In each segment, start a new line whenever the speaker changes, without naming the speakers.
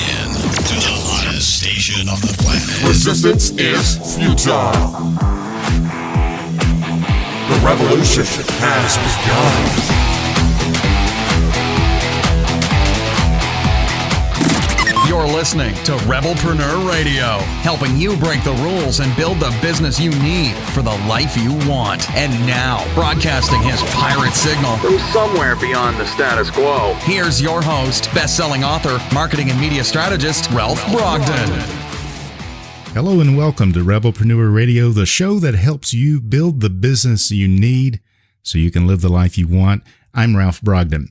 in to the hottest station on the planet.
Resistance is futile. The revolution has begun.
You're listening to Rebelpreneur Radio, helping you break the rules and build the business you need for the life you want. And now, broadcasting his pirate signal
from somewhere beyond the status quo,
here's your host, best-selling author, marketing and media strategist, Ralph Brogden.
Hello and welcome to Rebelpreneur Radio, the show that helps you build the business you need so you can live the life you want. I'm Ralph Brogden.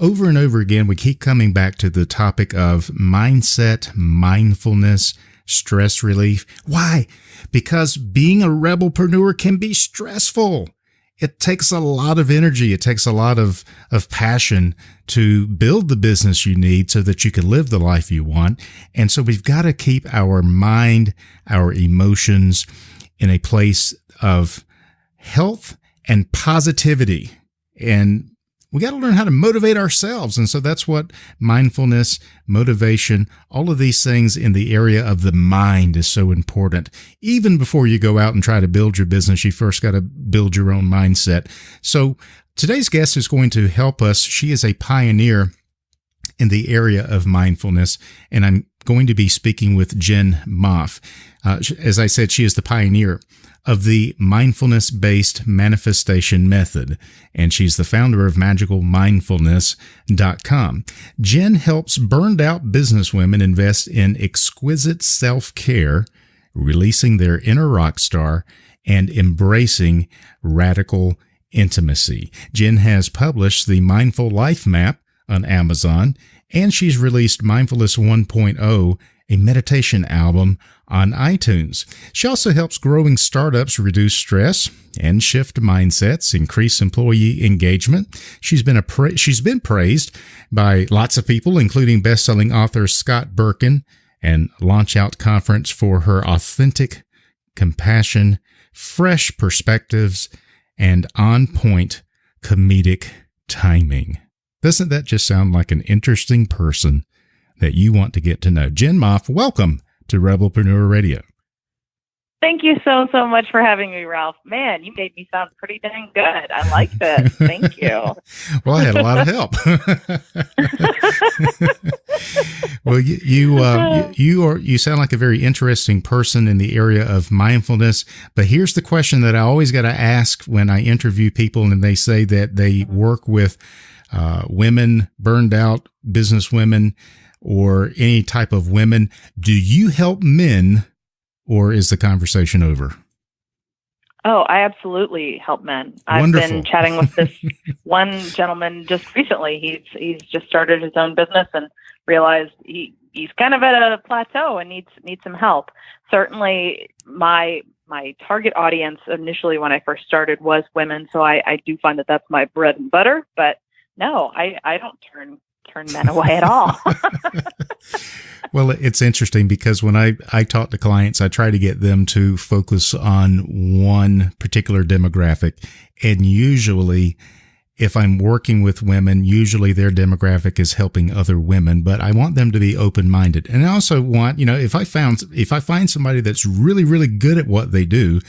Over and over again, we keep coming back to the topic of mindset, mindfulness, stress relief. Why? Because being a rebelpreneur can be stressful. It takes a lot of energy. It takes a lot of passion to build the business you need so that you can live the life you want. And so we've got to keep our mind, our emotions in a place of health and positivity. And we got to learn how to motivate ourselves. And so that's what mindfulness, motivation, all of these things in the area of the mind is so important. Even before you go out and try to build your business, you first got to build your own mindset. So today's guest is going to help us. She is a pioneer in the area of mindfulness, and I'm going to be speaking with Jen Moff. As I said, she is the pioneer of the mindfulness-based manifestation method, and she's the founder of magicalmindfulness.com. Jen helps burned-out businesswomen invest in exquisite self-care, releasing their inner rock star, and embracing radical intimacy. Jen has published the Mindful Life Map on Amazon, and she's released Mindfulness 1.0, a meditation album, on iTunes. She also helps growing startups reduce stress and shift mindsets, increase employee engagement. She's been praised by lots of people, including best-selling author Scott Berkun, and Launch Out Conference for her authentic compassion, fresh perspectives, and on-point comedic timing. Doesn't that just sound like an interesting person that you want to get to know? Jen Moff, welcome to Rebelpreneur Radio.
Thank you so much for having me, Ralph. Man, you made me sound pretty dang good. I like this. Thank you.
Well, I had a lot of help. Well, you sound like a very interesting person in the area of mindfulness. But here's the question that I always got to ask when I interview people and they say that they work with women, burned out business women, or any type of women. Do you help men, or is the conversation over?
Oh, I absolutely help men.
Wonderful.
I've been chatting with this one gentleman just recently. He's just started his own business and realized he's kind of at a plateau and needs some help. Certainly, my target audience initially when I first started was women, so I do find that that's my bread and butter. But no, I don't turn men away at all.
Well, it's interesting because when I talk to clients, I try to get them to focus on one particular demographic. And usually, if I'm working with women, usually their demographic is helping other women, but I want them to be open-minded. And I also want, if I find somebody that's really, really good at what they do,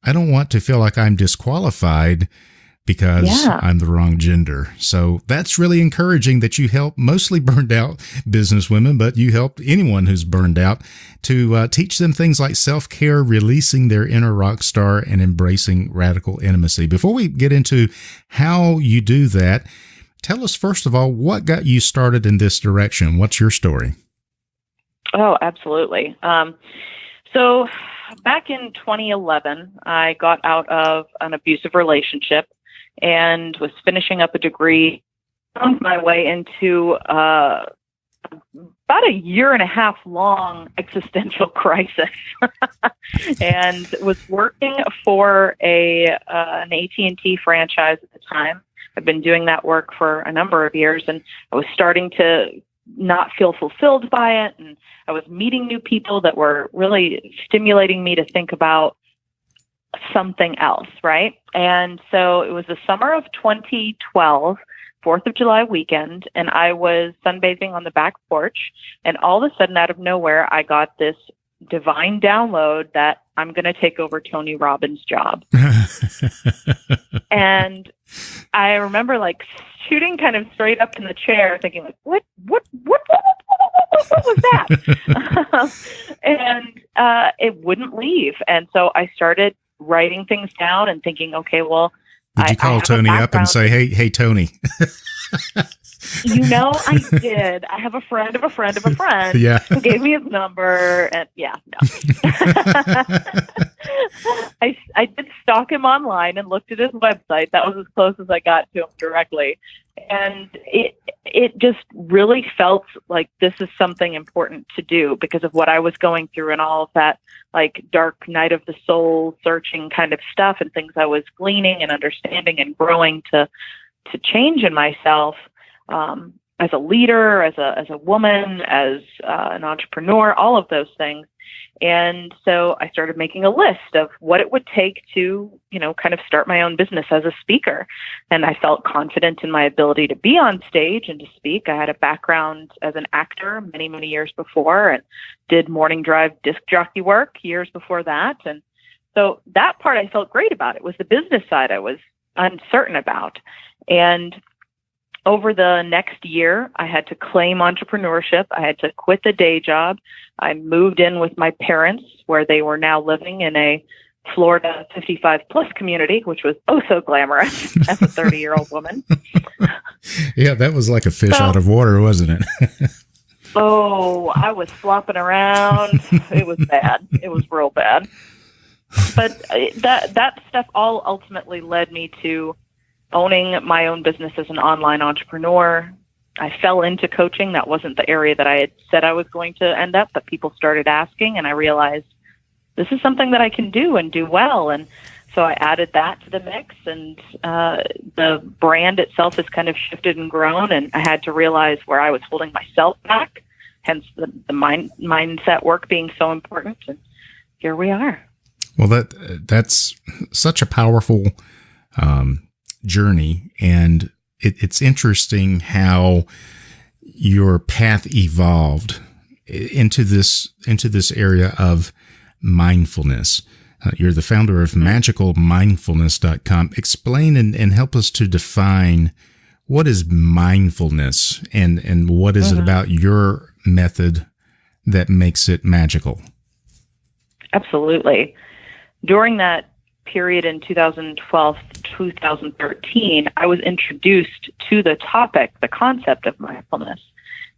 I don't want to feel like I'm disqualified because I'm the wrong gender. So that's really encouraging that you help mostly burned out business women, but you help anyone who's burned out to teach them things like self-care, releasing their inner rock star, and embracing radical intimacy. Before we get into how you do that, tell us, first of all, what got you started in this direction? What's your story?
Oh, absolutely. So back in 2011, I got out of an abusive relationship and was finishing up a degree, found my way into about a 1.5 year long existential crisis, and was working for an AT&T franchise at the time. I've been doing that work for a number of years, and I was starting to not feel fulfilled by it, and I was meeting new people that were really stimulating me to think about something else, right? And so it was the summer of 2012 4th of July weekend, and I was sunbathing on the back porch, and all of a sudden, out of nowhere, I got this divine download that I'm going to take over Tony Robbins' job. And I remember like shooting kind of straight up in the chair, thinking like, what was that? And it wouldn't leave. And so I started writing things down and thinking, okay, well,
did you call Tony up and say, hey, Tony?
I did. I have a friend of a friend of a friend who gave me his number. And I did stalk him online and looked at his website. That was as close as I got to him directly. And it just really felt like this is something important to do because of what I was going through and all of that like dark night of the soul searching kind of stuff and things I was gleaning and understanding and growing to change in myself. As a leader, as a woman, as an entrepreneur, all of those things. And so I started making a list of what it would take to, kind of start my own business as a speaker. And I felt confident in my ability to be on stage and to speak. I had a background as an actor many, many years before and did morning drive disc jockey work years before that. And so that part I felt great about. It was the business side I was uncertain about. And over the next year, I had to claim entrepreneurship. I had to quit the day job. I moved in with my parents, where they were now living in a Florida 55 plus community, which was oh so glamorous as a 30-year-old woman.
Yeah, that was like a fish out of water, wasn't it?
Oh, I was flopping around. It was bad. It was real bad. But that stuff all ultimately led me to owning my own business as an online entrepreneur. I fell into coaching. That wasn't the area that I had said I was going to end up, but people started asking, and I realized this is something that I can do and do well. And so I added that to the mix, and the brand itself has kind of shifted and grown, and I had to realize where I was holding myself back, hence the mindset work being so important. And here we are.
Well, that's such a powerful journey, and it's interesting how your path evolved into this area of mindfulness. You're the founder of magicalmindfulness.com. Explain and help us to define what is mindfulness and what is it about your method that makes it magical?
Absolutely. During that period in 2012 to 2013, I was introduced to the topic, the concept of mindfulness.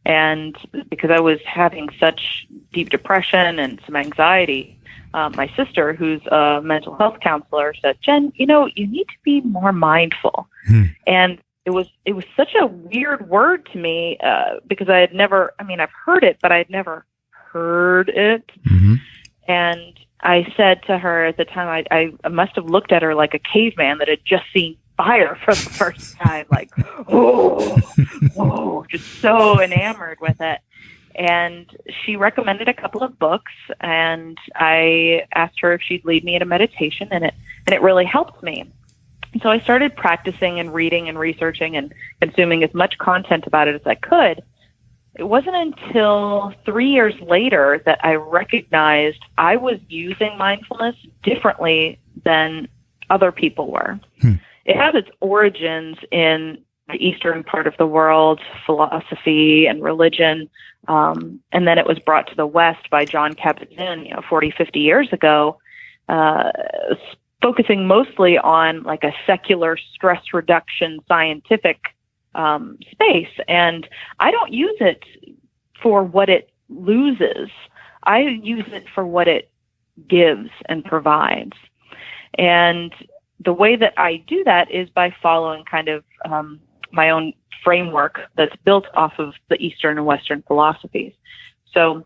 And because I was having such deep depression and some anxiety, my sister, who's a mental health counselor, said, Jen, you need to be more mindful. And it was such a weird word to me because I've heard it, but I had never heard it. Mm-hmm. And I said to her at the time, I must have looked at her like a caveman that had just seen fire for the first time, like, whoa, just so enamored with it. And she recommended a couple of books, and I asked her if she'd lead me in a meditation, and it really helped me. And so I started practicing and reading and researching and consuming as much content about it as I could. It wasn't until 3 years later that I recognized I was using mindfulness differently than other people were. It has its origins in the eastern part of the world, philosophy and religion, and then it was brought to the West by John Kabat-Zinn, 40, 50 years ago, focusing mostly on like a secular stress reduction scientific space. And I don't use it for what it loses. I use it for what it gives and provides. And the way that I do that is by following kind of my own framework that's built off of the Eastern and Western philosophies. So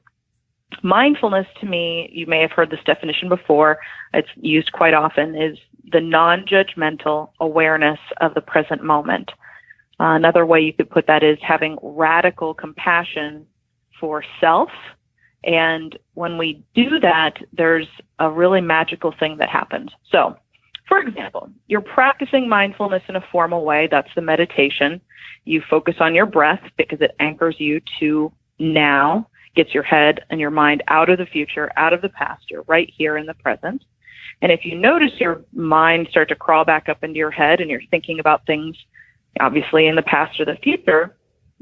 mindfulness to me, you may have heard this definition before, it's used quite often, is the non-judgmental awareness of the present moment. Another way you could put that is having radical compassion for self. And when we do that, there's a really magical thing that happens. So, For example, you're practicing mindfulness in a formal way. That's the meditation. You focus on your breath because it anchors you to now, gets your head and your mind out of the future, out of the past. You're right here in the present. And if you notice your mind start to crawl back up into your head and you're thinking about things, obviously in the past or the future,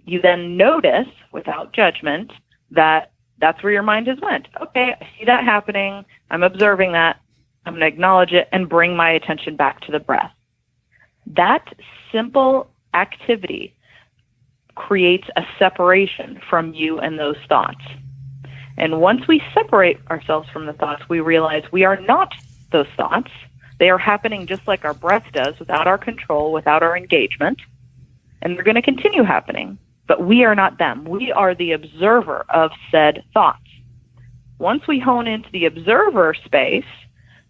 you then notice without judgment that that's where your mind has went. Okay, I see that happening. I'm observing that. I'm going to acknowledge it and bring my attention back to the breath. That simple activity creates a separation from you and those thoughts. And once we separate ourselves from the thoughts, we realize we are not those thoughts. They are happening just like our breath does, without our control, without our engagement. And they're going to continue happening. But we are not them. We are the observer of said thoughts. Once we hone into the observer space,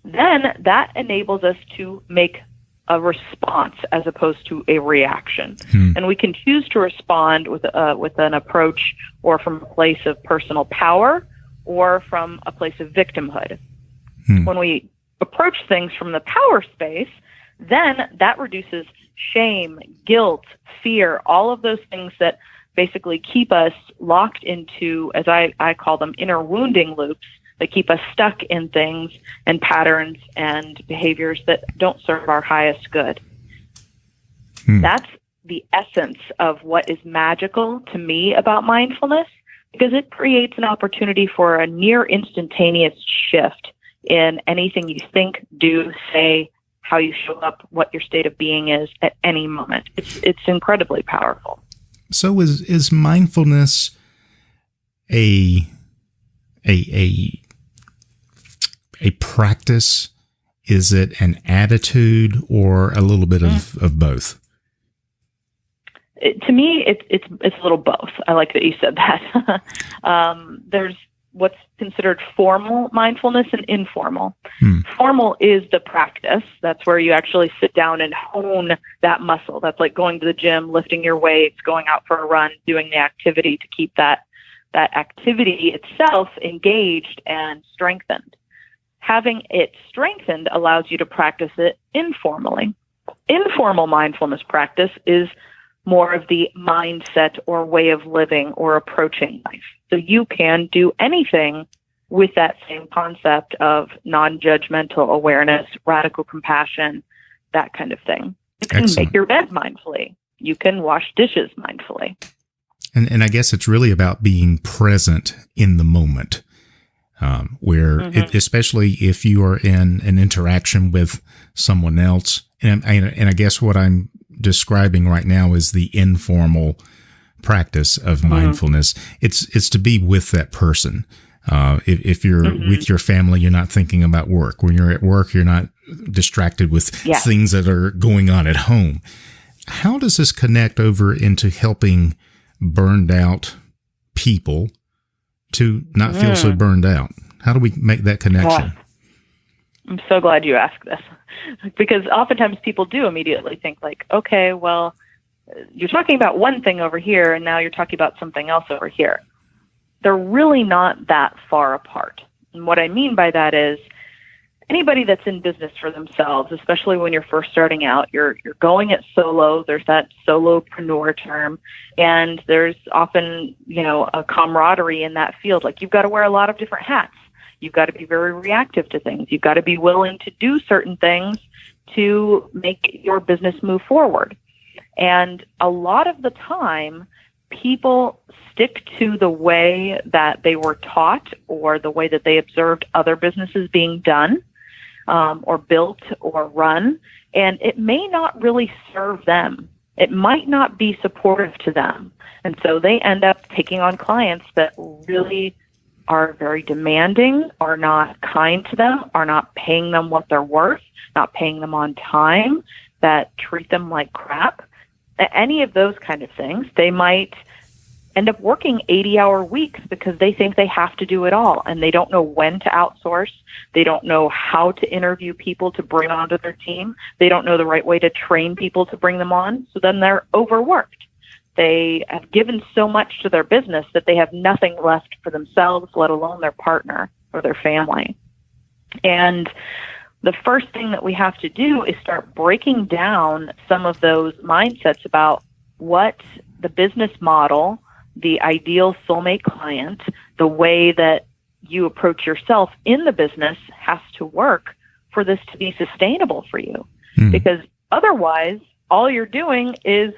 then that enables us to make a response as opposed to a reaction. And we can choose to respond with an approach or from a place of personal power or from a place of victimhood. When we approach things from the power space, then that reduces shame, guilt, fear, all of those things that basically keep us locked into, as I call them, inner wounding loops that keep us stuck in things and patterns and behaviors that don't serve our highest good. That's the essence of what is magical to me about mindfulness, because it creates an opportunity for a near instantaneous shift in anything you think, do, say, how you show up, what your state of being is at any moment. It's incredibly powerful.
So is mindfulness a practice? Is it an attitude or a little bit of both?
To me, it's a little both. I like that you said that. There's what's considered formal mindfulness and informal. Formal is the practice. That's where you actually sit down and hone that muscle. That's like going to the gym, lifting your weights, going out for a run, doing the activity to keep that activity itself engaged and strengthened. Having it strengthened allows you to practice it informally. Informal mindfulness practice is more of the mindset or way of living or approaching life. So you can do anything with that same concept of non-judgmental awareness, radical compassion, that kind of thing. You can make your bed mindfully. You can wash dishes mindfully.
And I guess it's really about being present in the moment, where especially if you are in an interaction with someone else. And I guess what I'm describing right now is the informal practice of mindfulness. It's to be with that person. If you're with your family, you're not thinking about work. When you're at work, you're not distracted with things that are going on at home. How does this connect over into helping burned out people to not feel so burned out? How do we make that connection?
I'm so glad you asked this, because oftentimes people do immediately think like, okay, well, you're talking about one thing over here and now you're talking about something else over here. They're really not that far apart. And what I mean by that is anybody that's in business for themselves, especially when you're first starting out, you're going it solo. There's that solopreneur term, and there's often, a camaraderie in that field. Like you've got to wear a lot of different hats. You've got to be very reactive to things. You've got to be willing to do certain things to make your business move forward. And a lot of the time, people stick to the way that they were taught or the way that they observed other businesses being done or built or run, and it may not really serve them. It might not be supportive to them. And so they end up taking on clients that really are very demanding, are not kind to them, are not paying them what they're worth, not paying them on time, that treat them like crap. Any of those kind of things. They might end up working 80-hour weeks because they think they have to do it all, and they don't know when to outsource. They don't know how to interview people to bring onto their team. They don't know the right way to train people to bring them on. So then they're overworked. They have given so much to their business that they have nothing left for themselves, let alone their partner or their family. And the first thing that we have to do is start breaking down some of those mindsets about what the business model, the ideal soulmate client, the way that you approach yourself in the business has to work for this to be sustainable for you. Because otherwise, all you're doing is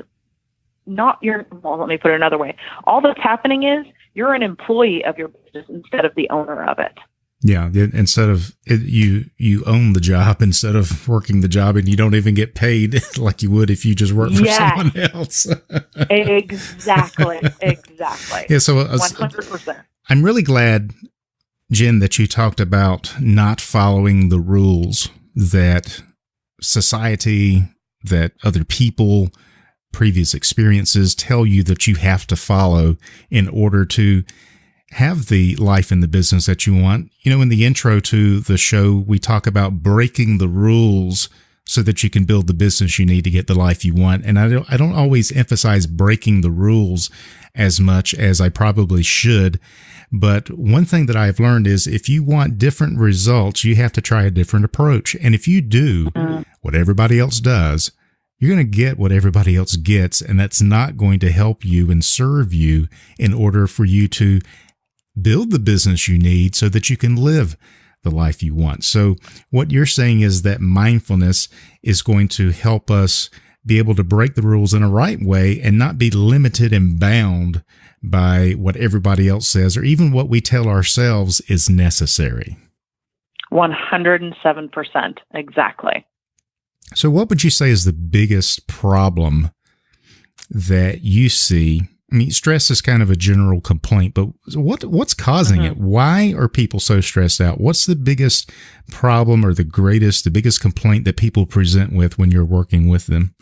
let me put it another way. All that's happening is you're an employee of your business instead of the owner of it.
Yeah. Instead of you own the job instead of working the job, and you don't even get paid like you would if you just work for someone else.
Exactly.
Yeah. So
100%.
I'm really glad, Jen, that you talked about not following the rules that society, that other people, previous experiences tell you that you have to follow in order to have the life in the business that you want. You know, in the intro to the show, we talk about breaking the rules so that you can build the business you need to get the life you want. And I don't always emphasize breaking the rules as much as I probably should. But one thing that I've learned is if you want different results, you have to try a different approach. And if you do what everybody else does, you're going to get what everybody else gets. And that's not going to help you and serve you in order for you to build the business you need so that you can live the life you want. So what you're saying is that mindfulness is going to help us be able to break the rules in a right way and not be limited and bound by what everybody else says or even what we tell ourselves is necessary.
107%. Exactly.
So what would you say is the biggest problem that you see? I mean, stress is kind of a general complaint, but what's causing it? Why are people so stressed out? What's the biggest problem or the biggest complaint that people present with when you're working with them?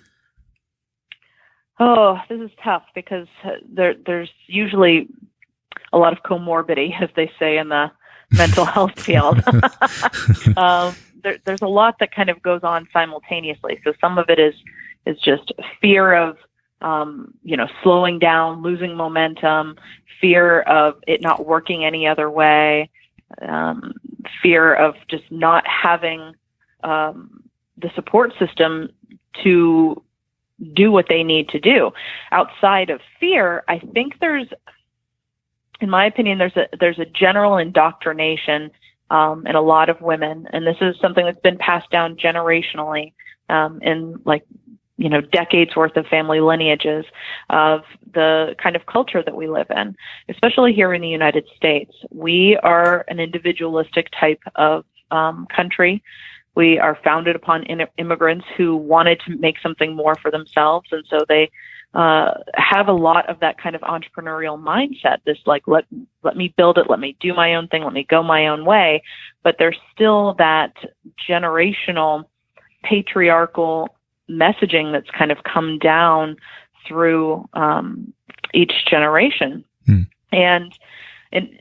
Oh, this is tough because there's usually a lot of comorbidity, as they say in the mental health field. There's a lot that kind of goes on simultaneously. So some of it is just fear of slowing down, losing momentum, fear of it not working any other way, fear of just not having the support system to do what they need to do. Outside of fear, I think in my opinion, there's a general indoctrination in a lot of women, and this is something that's been passed down generationally in decades worth of family lineages of the kind of culture that we live in, especially here in the United States. We are an individualistic type of country. We are founded upon immigrants who wanted to make something more for themselves. And so they have a lot of that kind of entrepreneurial mindset, this like, let me build it, let me do my own thing, let me go my own way. But there's still that generational patriarchal messaging that's kind of come down through each generation. And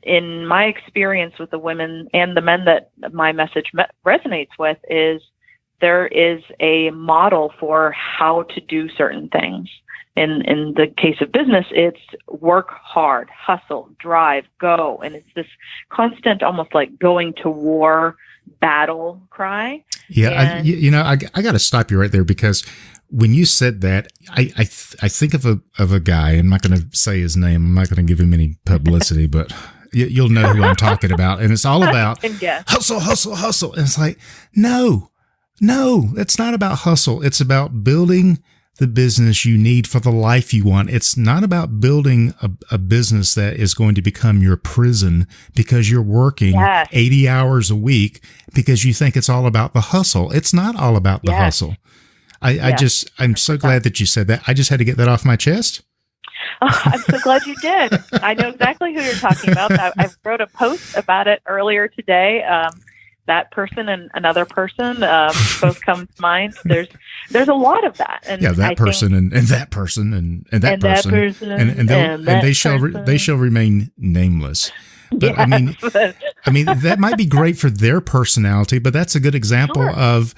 in my experience with the women and the men that my message resonates with is there is a model for how to do certain things. In the case of business, it's work hard, hustle, drive, go. And it's this constant, almost like going to war battle cry.
Yeah. I got to stop you right there, because when you said that, I think of a guy. I'm not going to say his name. I'm not going to give him any publicity, but you'll know who I'm talking about. And it's all about hustle, hustle, hustle. And it's like, no, it's not about hustle. It's about building the business you need for the life you want. It's not about building a business that is going to become your prison because you're working 80 hours a week because you think it's all about the hustle. It's not all about the hustle. I'm so glad that you said that. I just had to get that off my chest.
Oh, I'm so glad you did. I know exactly who you're talking about. I wrote a post about it earlier today. That person and another person both come to mind. There's a lot and
that person and that person and that person and they shall remain nameless. But yes. I mean that might be great for their personality, but that's a good example of,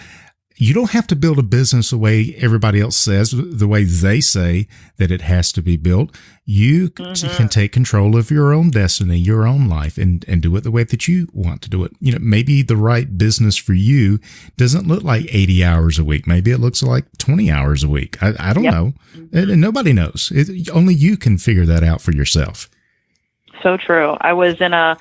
you don't have to build a business the way everybody else says, the way they say that it has to be built. You can take control of your own destiny, your own life, and do it the way that you want to do it. Maybe the right business for you doesn't look like 80 hours a week. Maybe it looks like 20 hours a week. I don't know. And nobody knows. Only you can figure that out for yourself.
So true. I was in a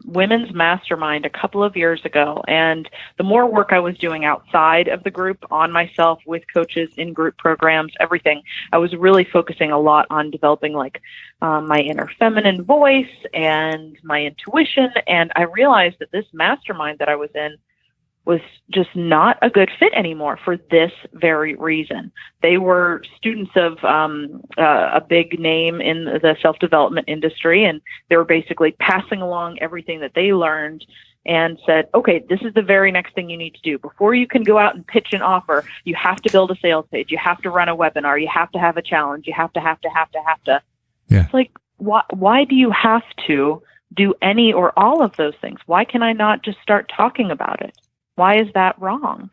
women's mastermind a couple of years ago, and the more work I was doing outside of the group, on myself, with coaches, in group programs, everything, I was really focusing a lot on developing my inner feminine voice and my intuition. And I realized that this mastermind that I was in was just not a good fit anymore for this very reason. They were students of a big name in the self-development industry, and they were basically passing along everything that they learned and said, okay, this is the very next thing you need to do. Before you can go out and pitch an offer, you have to build a sales page. You have to run a webinar. You have to have a challenge. You have to.
Yeah.
It's like, why do you have to do any or all of those things? Why can I not just start talking about it? Why is that wrong?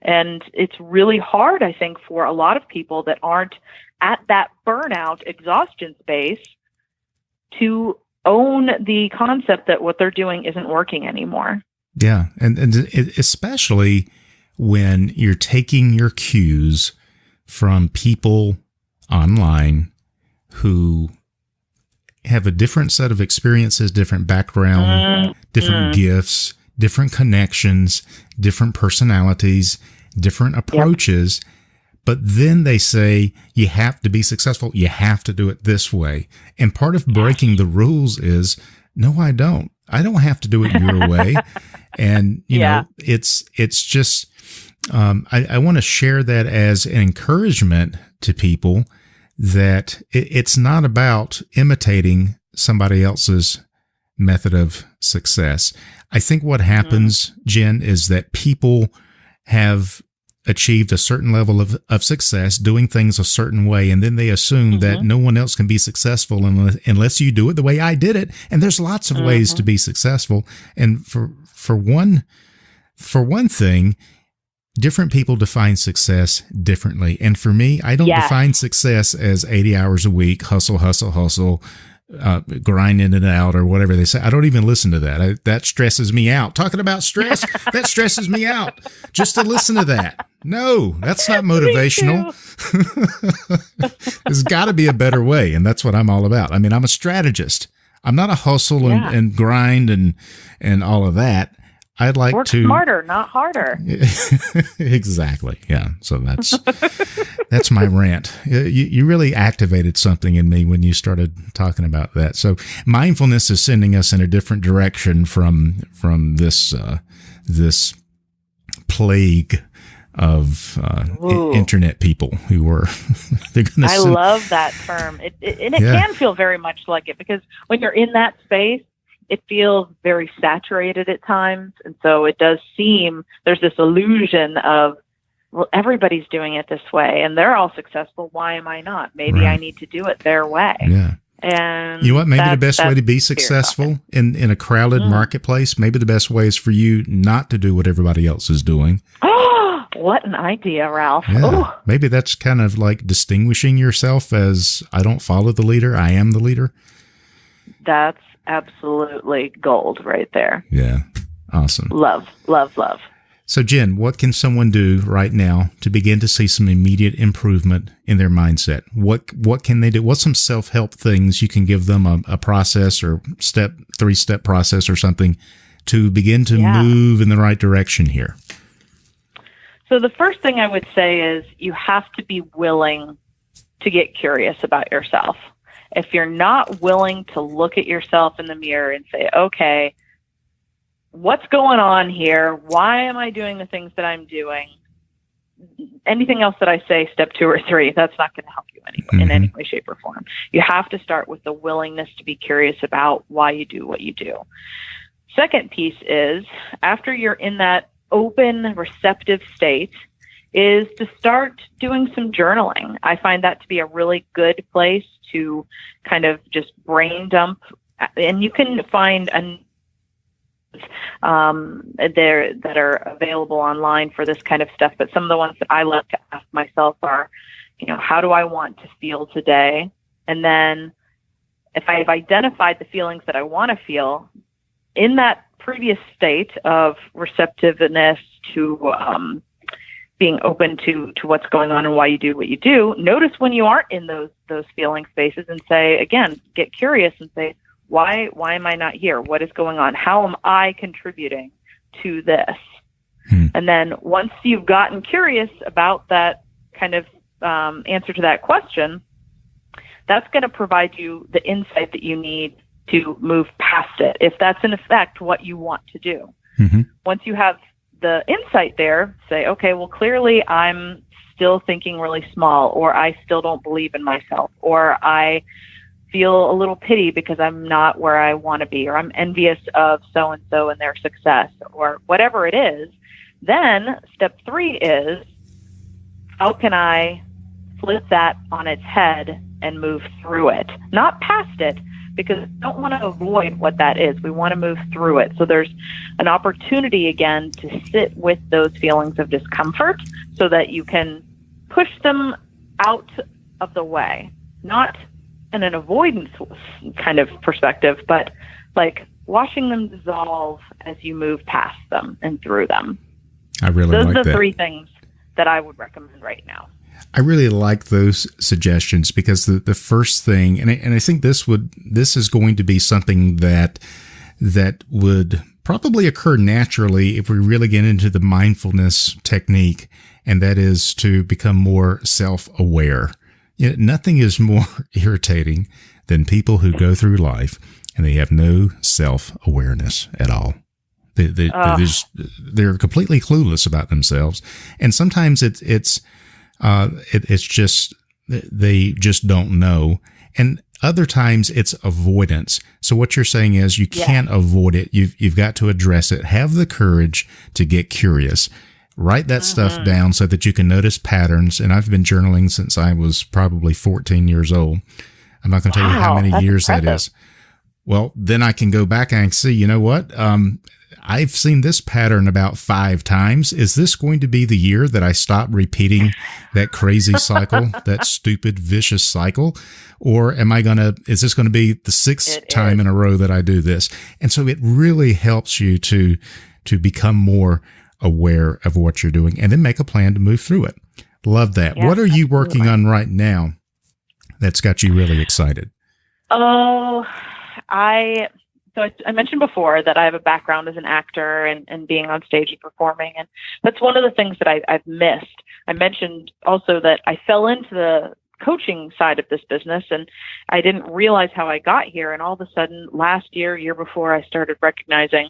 And it's really hard, I think, for a lot of people that aren't at that burnout, exhaustion space to own the concept that what they're doing isn't working anymore.
Yeah. And especially when you're taking your cues from people online who have a different set of experiences, different background, different gifts, different connections, different personalities, different approaches. Yep. But then they say, you have to be successful. You have to do it this way. And part of breaking the rules is, no, I don't. I don't have to do it your way. And, you know, it's just, I want to share that as an encouragement to people that it's not about imitating somebody else's method of success. I think what happens, Jen, is that people have achieved a certain level of success doing things a certain way, and then they assume that no one else can be successful unless you do it the way I did it. And there's lots of ways to be successful. And for one thing, different people define success differently. And for me, I don't define success as 80 hours a week, hustle, grinding it out or whatever they say. I don't even listen to that. That stresses me out. Talking about stress, that stresses me out just to listen to that. No, that's not motivational. There's got to be a better way. And that's what I'm all about. I mean, I'm a strategist. I'm not a hustle and grind and all of that. I'd like
work
to
smarter, not harder.
Exactly. Yeah. So that's my rant. You really activated something in me when you started talking about that. So mindfulness is sending us in a different direction from this plague of internet people who were. I
love that term. It can feel very much like it, because when you're in that space, it feels very saturated at times. And so it does seem there's this illusion of, well, everybody's doing it this way and they're all successful. Why am I not? Maybe I need to do it their way.
Yeah.
And
you know what? Maybe the best way to be successful in a crowded marketplace, maybe the best way is for you not to do what everybody else is doing.
Oh, what an idea, Ralph.
Yeah. Maybe that's kind of like distinguishing yourself as, I don't follow the leader, I am the leader.
That's absolutely gold right there.
Yeah. Awesome.
Love.
So Jen, what can someone do right now to begin to see some immediate improvement in their mindset? What can they do? What's some self-help things you can give them, a process or three-step process or something to begin to move in the right direction here?
So the first thing I would say is you have to be willing to get curious about yourself. If you're not willing to look at yourself in the mirror and say, okay, what's going on here? Why am I doing the things that I'm doing? Anything else that I say, step 2 or 3, that's not going to help you in any way, shape, or form. You have to start with the willingness to be curious about why you do what you do. Second piece is, after you're in that open, receptive state, is to start doing some journaling. I find that to be a really good place to kind of just brain dump. And you can find that are available online for this kind of stuff. But some of the ones that I love to ask myself are, how do I want to feel today? And then if I've identified the feelings that I want to feel in that previous state of receptiveness to being open to what's going on and why you do what you do, notice when you aren't in those feeling spaces and say, again, get curious and say, why am I not here? What is going on? How am I contributing to this? And then once you've gotten curious about that kind of answer to that question, that's going to provide you the insight that you need to move past it, if that's in effect what you want to do. Once you have the insight there, say, okay, well, clearly I'm still thinking really small, or I still don't believe in myself, or I feel a little pity because I'm not where I want to be, or I'm envious of so-and-so and their success, or whatever it is. Then step 3 is, how can I flip that on its head and move through it? Not past it, because we don't want to avoid what that is. We want to move through it. So there's an opportunity again to sit with those feelings of discomfort so that you can push them out of the way, not in an avoidance kind of perspective, but like watching them dissolve as you move past them and through them.
I really like that.
Those are the 3 things that I would recommend right now.
I really like those suggestions, because the first thing, and I think this is going to be something that would probably occur naturally if we really get into the mindfulness technique, and that is to become more self-aware. Nothing is more irritating than people who go through life and they have no self-awareness at all. They're completely clueless about themselves, and sometimes it's just they just don't know, and other times it's avoidance. So what you're saying is you can't avoid it. You've got to address it. Have the courage to get curious. Write that stuff down so that you can notice patterns. And I've been journaling since I was probably 14 years old. I'm not going to tell you how many years that is. Well, then I can go back and see, you know what? I've seen this pattern about 5 times. Is this going to be the year that I stop repeating that crazy cycle, that stupid, vicious cycle? Or is this going to be the 6th time in a row that I do this? And so it really helps you to become more aware of what you're doing and then make a plan to move through it. Love that.
Yeah,
what are you working on right now that's got you really excited?
Oh, I mentioned before that I have a background as an actor and being on stage and performing. And that's one of the things that I've missed. I mentioned also that I fell into the coaching side of this business and I didn't realize how I got here. And all of a sudden year before, I started recognizing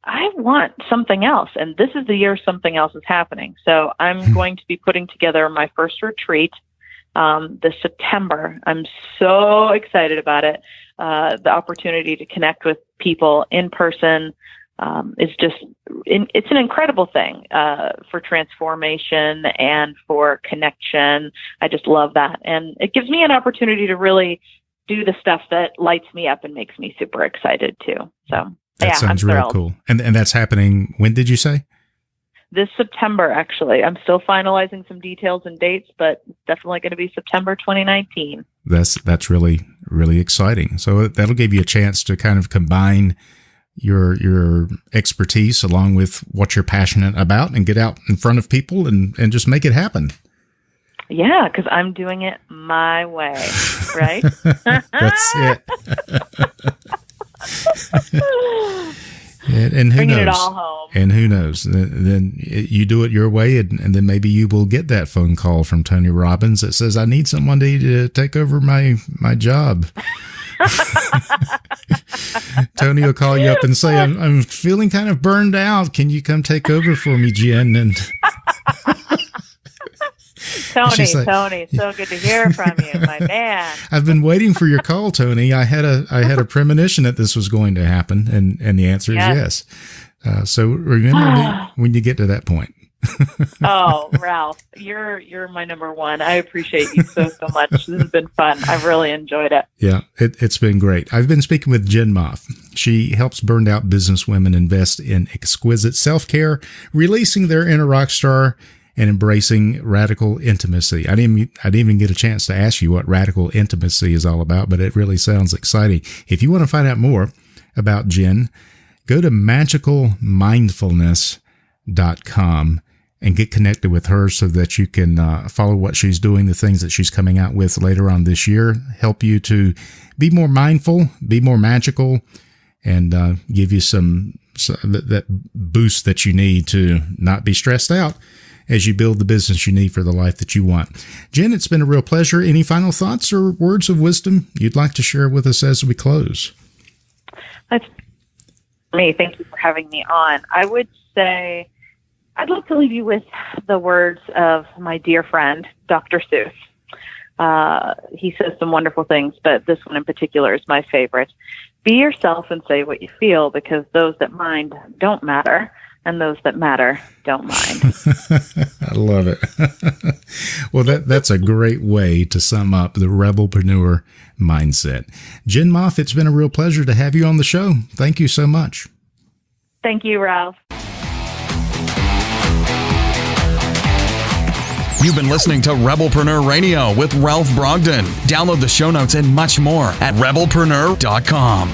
I want something else. And this is the year something else is happening. So I'm going to be putting together my first retreat this September. I'm so excited about it. The opportunity to connect with people in person is it's an incredible thing for transformation and for connection. I just love that. And it gives me an opportunity to really do the stuff that lights me up and makes me super excited too. So
that sounds really cool. And that's happening. When did you say?
This September, actually. I'm still finalizing some details and dates, but it's definitely going to be September 2019. That's
really, really exciting. So that'll give you a chance to kind of combine your expertise along with what you're passionate about and get out in front of people and just make it happen.
Yeah, because I'm doing it my way, right?
That's it. And who
Bringing
knows?
It all home.
And who knows? Then you do it your way, and then maybe you will get that phone call from Tony Robbins that says, "I need someone to take over my job." Tony will call you up and say, "I'm feeling kind of burned out. Can you come take over for me, Jen?" And
Tony, so good to hear from you, my man.
I've been waiting for your call, Tony. I had a premonition that this was going to happen, and the answer is yes. So remember me when you get to that point.
Oh, Ralph, you're my number one. I appreciate you so much. This has been fun. I've really enjoyed it.
Yeah, it's been great. I've been speaking with Jen Moff. She helps burned out businesswomen invest in exquisite self-care, releasing their inner rock star, and embracing radical intimacy. I didn't even get a chance to ask you what radical intimacy is all about, but it really sounds exciting. If you want to find out more about Jen, go to magicalmindfulness.com and get connected with her so that you can follow what she's doing, the things that she's coming out with later on this year, help you to be more mindful, be more magical, and give you that boost that you need to not be stressed out as you build the business you need for the life that you want. Jen, it's been a real pleasure. Any final thoughts or words of wisdom you'd like to share with us as we close?
That's me. Thank you for having me on. I would say I'd love to leave you with the words of my dear friend, Dr. Seuss. He says some wonderful things, but this one in particular is my favorite. Be yourself and say what you feel, because those that mind don't matter, and those that matter don't mind.
I love it. Well, that's a great way to sum up the Rebelpreneur mindset. Jen Moff, it's been a real pleasure to have you on the show. Thank you so much.
Thank you, Ralph.
You've been listening to Rebelpreneur Radio with Ralph Brogden. Download the show notes and much more at rebelpreneur.com.